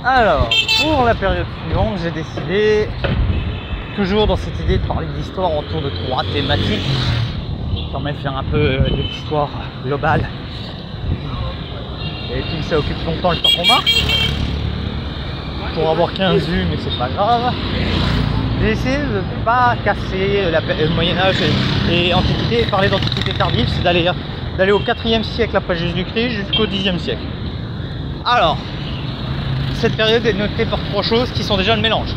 Alors, pour la période suivante, j'ai décidé, toujours dans cette idée de parler d'histoire autour de 3 thématiques, quand même faire un peu de l'histoire globale. Et puis ça occupe longtemps le temps qu'on marche. Pour avoir 15 vues, mais c'est pas grave. J'ai essayé de ne pas casser le Moyen-Âge et Antiquité, et parler d'Antiquité tardive, c'est d'aller au 4e siècle après Jésus-Christ jusqu'au 10e siècle. Alors, cette période est notée par 3 choses qui sont déjà le mélange.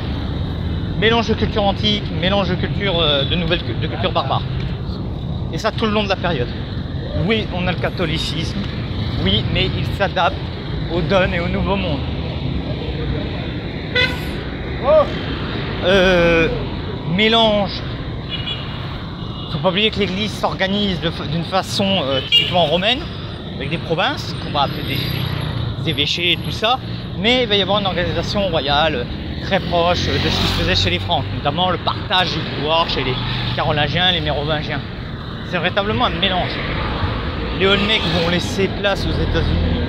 Mélange de culture antique, mélange de culture de culture barbare. Et ça tout le long de la période. Oui, on a le catholicisme, oui, mais il s'adapte aux donnes et au nouveau monde. Mélange. Faut pas oublier que l'église s'organise d'une façon typiquement romaine, avec des provinces, qu'on va appeler des évêchés et tout ça, mais il va y avoir une organisation royale très proche de ce qui se faisait chez les Francs, notamment le partage du pouvoir chez les Carolingiens et les Mérovingiens. C'est véritablement un mélange. Les Olmecs vont laisser place aux États-Unis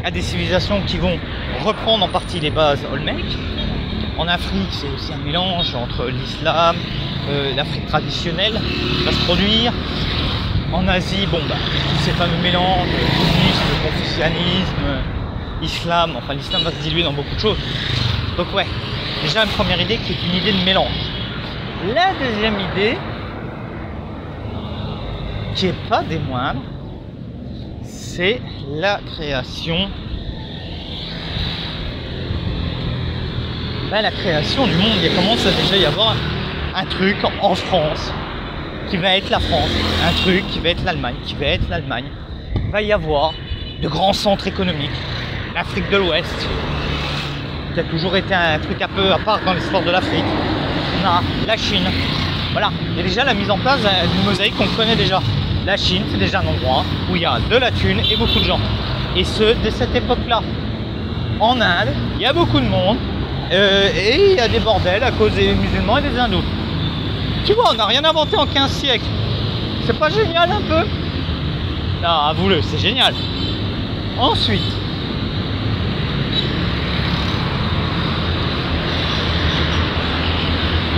à des civilisations qui vont reprendre en partie les bases Olmecs. En Afrique, c'est aussi un mélange entre l'islam, l'Afrique traditionnelle qui va se produire. En Asie, bon, tous ces fameux mélanges, bouddhisme, confucianisme, islam, enfin l'islam va se diluer dans beaucoup de choses. Donc ouais, déjà une première idée qui est une idée de mélange. La deuxième idée, qui n'est pas des moindres, c'est la création du monde. Il commence à déjà y avoir un truc en France qui va être la France, un truc qui va être l'Allemagne, qui va être l'Allemagne. Il va y avoir de grands centres économiques, l'Afrique de l'Ouest, qui a toujours été un truc un peu à part dans l'histoire de l'Afrique. On a la Chine, voilà, il y a déjà la mise en place d'une mosaïque qu'on connaît déjà. La Chine, c'est déjà un endroit où il y a de la thune et beaucoup de gens. Et ce, dès cette époque-là. En Inde, il y a beaucoup de monde, et il y a des bordels à cause des musulmans et des hindous. Tu vois, on n'a rien inventé en 15 siècles. C'est pas génial un peu? Non, avoue-le, c'est génial. Ensuite,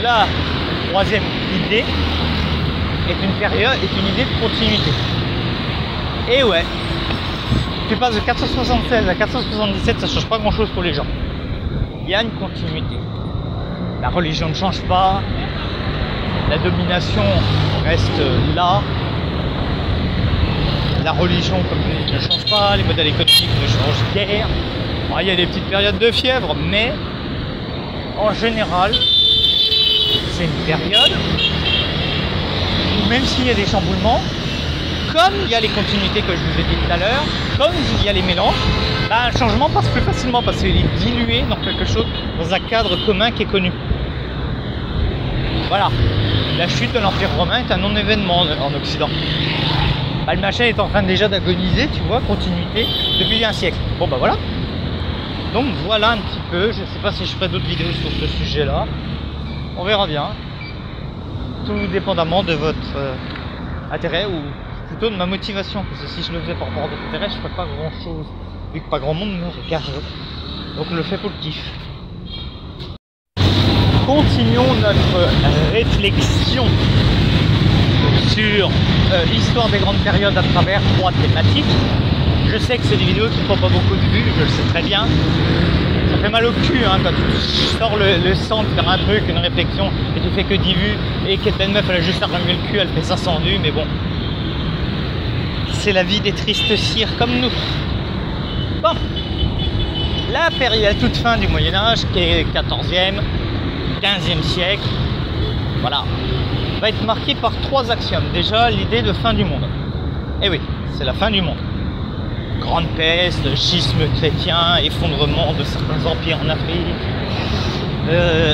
la troisième idée est une idée de continuité. Et ouais, tu passes de 476 à 477, ça change pas grand chose pour les gens. Il y a une continuité. La religion ne change pas, la domination reste là, la religion comme je dis, ne change pas, les modèles économiques ne changent guère. Bon, il y a des petites périodes de fièvre, mais en général, c'est une période où même s'il y a des chamboulements, comme il y a les continuités que je vous ai dit tout à l'heure, comme il y a les mélanges, un changement passe plus facilement parce qu'il est dilué dans quelque chose, dans un cadre commun qui est connu. Voilà, la chute de l'Empire romain est un non-événement en Occident. Le machin est en train déjà d'agoniser, tu vois, continuité, depuis un siècle. Bon bah voilà. Donc voilà un petit peu, je ne sais pas si je ferai d'autres vidéos sur ce sujet-là. On verra bien. Tout dépendamment de votre intérêt ou plutôt de ma motivation. Parce que si je le faisais par rapport à votre intérêt, je ne ferais pas grand-chose. Vu que pas grand monde me regarde. Donc je le fais pour le kiff. Continuons notre réflexion sur l'histoire des grandes périodes à travers 3 thématiques. Je sais que c'est des vidéos qui ne font pas beaucoup de vues, je le sais très bien. Ça fait mal au cul hein, quand tu sors le sang de faire un truc, une réflexion, et tu fais que 10 vues, et que belle meuf elle a juste à remuer le cul, elle fait 500 vues, mais bon. C'est la vie des tristes cires comme nous. Bon. La période toute fin du Moyen-Âge, qui est 14e, 15e siècle, voilà, va être marquée par 3 axiomes. Déjà, l'idée de fin du monde. Eh oui, c'est la fin du monde. Grande peste, schisme chrétien, effondrement de certains empires en Afrique,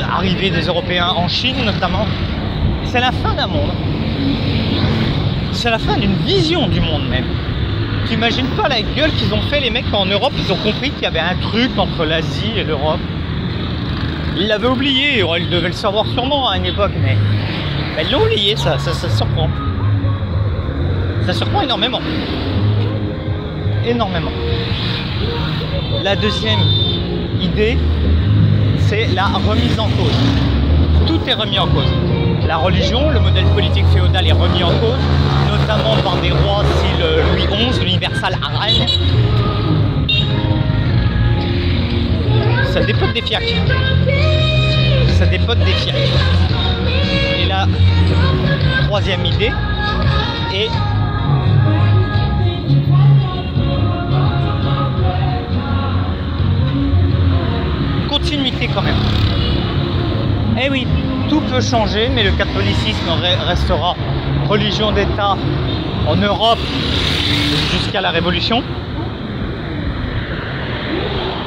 arrivée des Européens en Chine notamment. C'est la fin d'un monde. C'est la fin d'une vision du monde même. Tu imagines pas la gueule qu'ils ont fait les mecs en Europe, ils ont compris qu'il y avait un truc entre l'Asie et l'Europe. Ils l'avaient oublié, ils devaient le savoir sûrement à une époque, mais ils l'ont oublié, ça surprend. Ça surprend énormément. Énormément. La deuxième idée, c'est la remise en cause. Tout est remis en cause. La religion, le modèle politique féodal est remis en cause, notamment par des rois style Louis XI, l'universal Arène. Ça dépote des fiacs. Ça dépote des fiacs. Et la troisième idée est continuité quand même. Eh oui, tout peut changer, mais le catholicisme restera religion d'État en Europe jusqu'à la Révolution.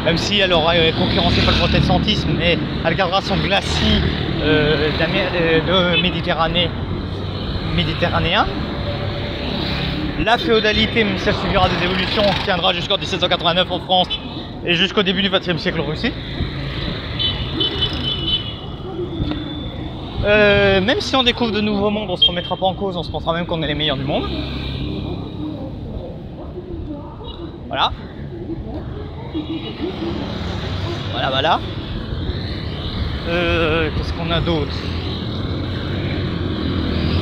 Même si elle aura concurrencé par le protestantisme, mais elle gardera son glacis de méditerranéen. La féodalité, même si elle subira des évolutions, tiendra jusqu'en 1789 en France et jusqu'au début du XXe siècle en Russie. Même si on découvre de nouveaux mondes, on se remettra pas en cause, on se pensera même qu'on est les meilleurs du monde. Voilà. Voilà. Qu'est-ce qu'on a d'autre?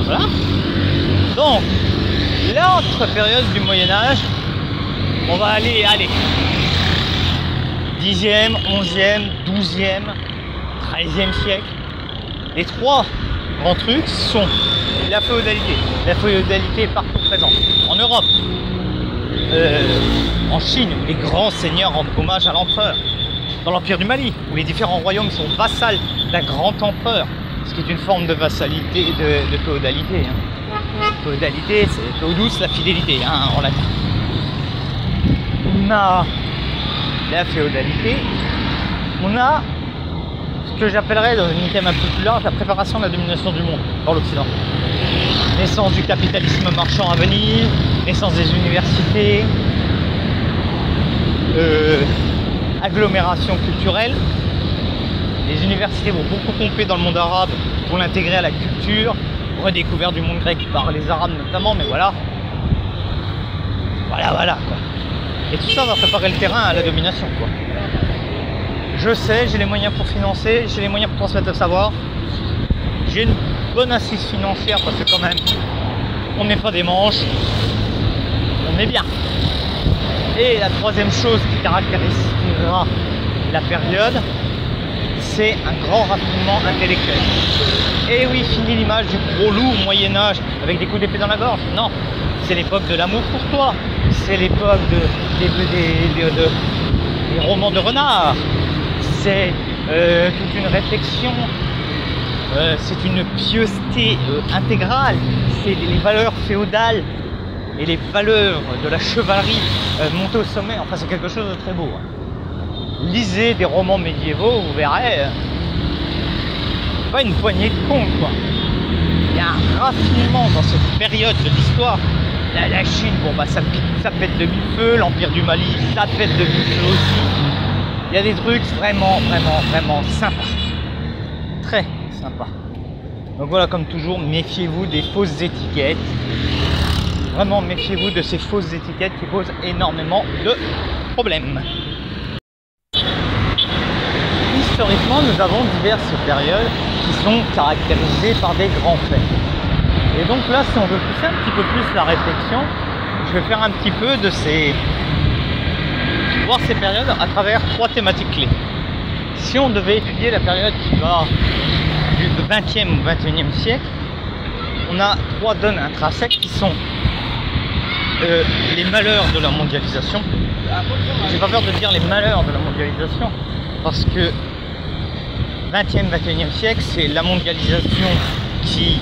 Voilà. Donc, l'autre période du Moyen-Âge, on va aller 10e, 11e, 12e, 13e siècle. Les trois grands trucs sont la féodalité. La féodalité est partout présente. En Europe, en Chine, où les grands seigneurs rendent hommage à l'empereur. Dans l'Empire du Mali, où les différents royaumes sont vassals d'un grand empereur. Ce qui est une forme de vassalité, de féodalité. Féodalité, c'est féodus, la fidélité, en latin. On a la féodalité, on a ce que j'appellerais dans une thème un peu plus large, la préparation de la domination du monde dans l'Occident. Naissance du capitalisme marchand à venir, naissance des universités, agglomération culturelle. Les universités vont beaucoup pomper dans le monde arabe pour l'intégrer à la culture, redécouverte du monde grec par les Arabes notamment, mais voilà. Voilà quoi. Et tout ça va préparer le terrain à la domination, quoi. Je sais, j'ai les moyens pour financer, j'ai les moyens pour transmettre le savoir. J'ai une bonne assise financière parce que quand même, on n'est pas des manches, on est bien. Et la troisième chose qui caractérisera la période, c'est un grand raffinement intellectuel. Et oui, fini l'image du gros loup au Moyen-Âge avec des coups d'épée dans la gorge. Non, c'est l'époque de l'amour courtois, c'est l'époque des romans de renard, c'est toute une réflexion, c'est une pieuseté intégrale, c'est les valeurs féodales et les valeurs de la chevalerie montées au sommet. Enfin, c'est quelque chose de très beau. Lisez des romans médiévaux, vous verrez, pas une poignée de cons, quoi. Il y a un raffinement dans cette période de l'histoire. La Chine, bon bah ça pète de mille feux, l'Empire du Mali, ça pète de mille feux aussi. Il y a des trucs vraiment sympas. Très sympas. Donc voilà, comme toujours, méfiez-vous des fausses étiquettes. Vraiment, méfiez-vous de ces fausses étiquettes qui posent énormément de problèmes. Historiquement, nous avons diverses périodes qui sont caractérisées par des grands faits. Et donc là, si on veut pousser un petit peu plus la réflexion, je vais faire un petit peu voir ces périodes à travers trois thématiques clés. Si on devait étudier la période qui va du 20e au 21e siècle, on a trois donnes intrinsèques qui sont les malheurs de la mondialisation. J'ai pas peur de dire les malheurs de la mondialisation, parce que 20e, 21e siècle, c'est la mondialisation qui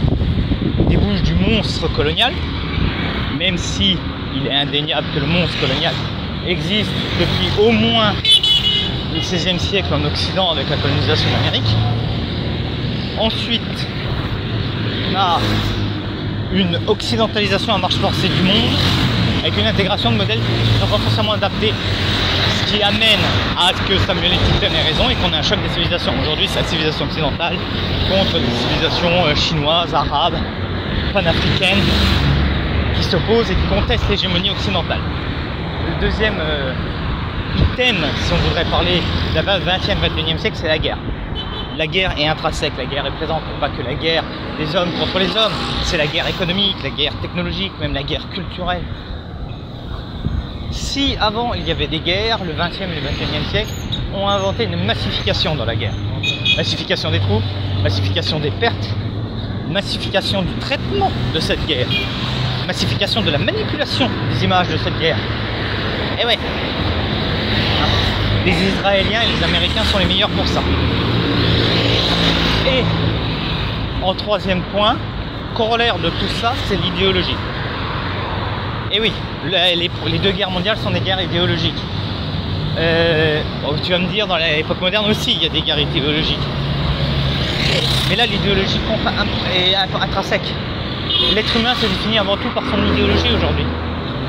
débouche du monstre colonial, même si il est indéniable que le monstre colonial existe depuis au moins le XVIe siècle en Occident avec la colonisation d'Amérique. Ensuite, on a une occidentalisation à marche forcée du monde avec une intégration de modèles qui sont pas forcément adaptés, ce qui amène à ce que Samuel Huntington ait raison et qu'on ait un choc des civilisations. Aujourd'hui, c'est la civilisation occidentale contre des civilisations chinoises, arabes, panafricaines qui s'opposent et qui contestent l'hégémonie occidentale. Le deuxième capitaine, si on voudrait parler de la 20e, 21e siècle, c'est la guerre. La guerre est intrinsèque, la guerre est présente, pas que la guerre des hommes contre les hommes, c'est la guerre économique, la guerre technologique, même la guerre culturelle. Si avant il y avait des guerres, le 20e et le 21e siècle ont inventé une massification dans la guerre. Massification des troupes, massification des pertes, massification du traitement de cette guerre, massification de la manipulation des images de cette guerre. Et ouais, les Israéliens et les Américains sont les meilleurs pour ça. Et en troisième point, corollaire de tout ça, c'est l'idéologie. Et oui, les deux guerres mondiales sont des guerres idéologiques. Bon, tu vas me dire, dans l'époque moderne aussi, il y a des guerres idéologiques. Mais là, l'idéologie est intrinsèque. L'être humain se définit avant tout par son idéologie aujourd'hui.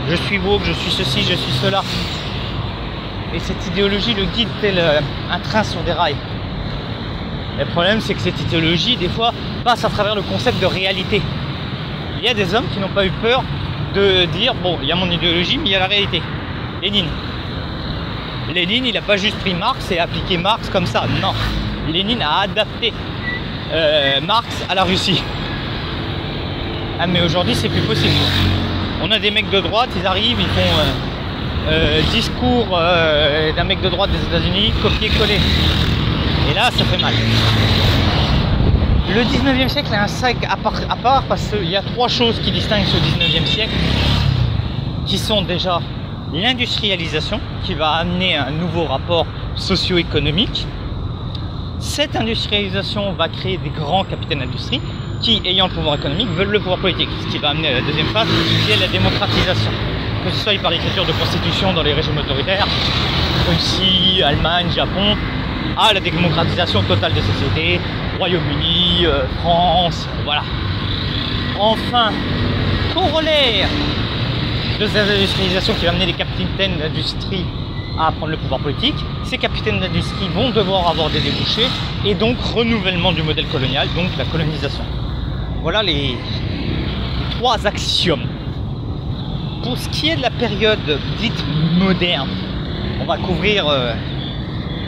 Je suis woke, je suis ceci, je suis cela. Et cette idéologie le guide tel un train sur des rails. Le problème, c'est que cette idéologie, des fois, passe à travers le concept de réalité. Il y a des hommes qui n'ont pas eu peur de dire, bon, il y a mon idéologie, mais il y a la réalité. Lénine. Lénine, il n'a pas juste pris Marx et appliqué Marx comme ça. Non. Lénine a adapté Marx à la Russie. Ah, mais aujourd'hui, c'est plus possible. On a des mecs de droite, ils arrivent, ils font discours d'un mec de droite des États-Unis, copier-coller. Et là, ça fait mal. Le 19e siècle est un siècle à part parce qu'il y a trois choses qui distinguent ce 19e siècle, qui sont déjà l'industrialisation, qui va amener un nouveau rapport socio-économique. Cette industrialisation va créer des grands capitaines d'industrie qui, ayant le pouvoir économique, veulent le pouvoir politique, ce qui va amener à la deuxième phase, qui est la démocratisation. Que ce soit par l'écriture de constitution dans les régimes autoritaires, Russie, Allemagne, Japon, à la démocratisation totale des sociétés, Royaume-Uni, France, voilà. Enfin, corollaire de cette industrialisation qui va amener les capitaines d'industrie à prendre le pouvoir politique, ces capitaines d'industrie vont devoir avoir des débouchés et donc renouvellement du modèle colonial, donc la colonisation. Voilà les trois axiomes. Pour ce qui est de la période dite moderne, on va couvrir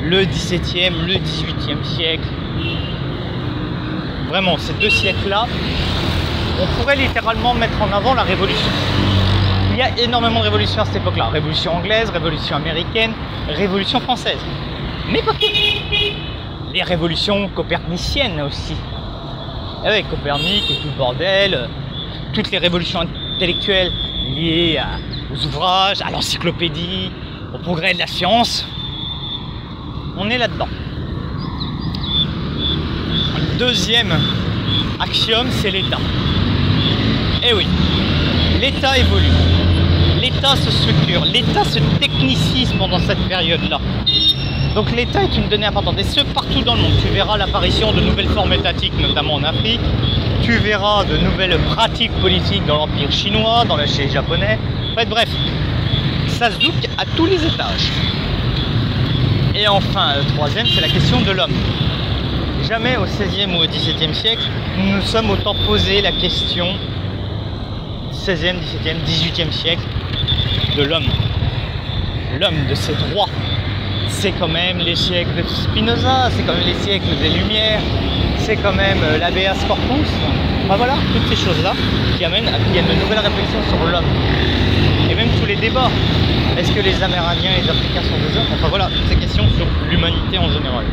le 17e, le 18e siècle. Vraiment, ces deux siècles-là, on pourrait littéralement mettre en avant la révolution. Il y a énormément de révolutions à cette époque-là. Révolution anglaise, révolution américaine, révolution française. Mais pas que. Les révolutions coperniciennes aussi. Avec Copernic et tout le bordel. Toutes les révolutions intellectuelles liées aux ouvrages, à l'encyclopédie, au progrès de la science. On est là-dedans. Le deuxième axiome, c'est l'État. Eh oui, l'État évolue. L'État se structure, l'État se technicise pendant cette période-là. Donc l'État est une donnée importante, et ce partout dans le monde. Tu verras l'apparition de nouvelles formes étatiques, notamment en Afrique. Tu verras de nouvelles pratiques politiques dans l'Empire chinois, dans le chez japonais. Bref, ça se doute à tous les étages. Et enfin, le troisième, c'est la question de l'homme. Jamais au XVIe ou au XVIIe siècle, nous nous sommes autant posé la question, 16e, 17e, 18e siècle, de l'homme. L'homme, de ses droits. C'est quand même les siècles de Spinoza, c'est quand même les siècles des Lumières, c'est quand même l'habeas corpus. Enfin voilà, toutes ces choses-là qui amènent à qu'il y ait de nouvelles réflexions sur l'homme. Et même tous les débats. Est-ce que les Amérindiens et les Africains sont des hommes? Enfin voilà, toutes ces questions sur l'humanité en général.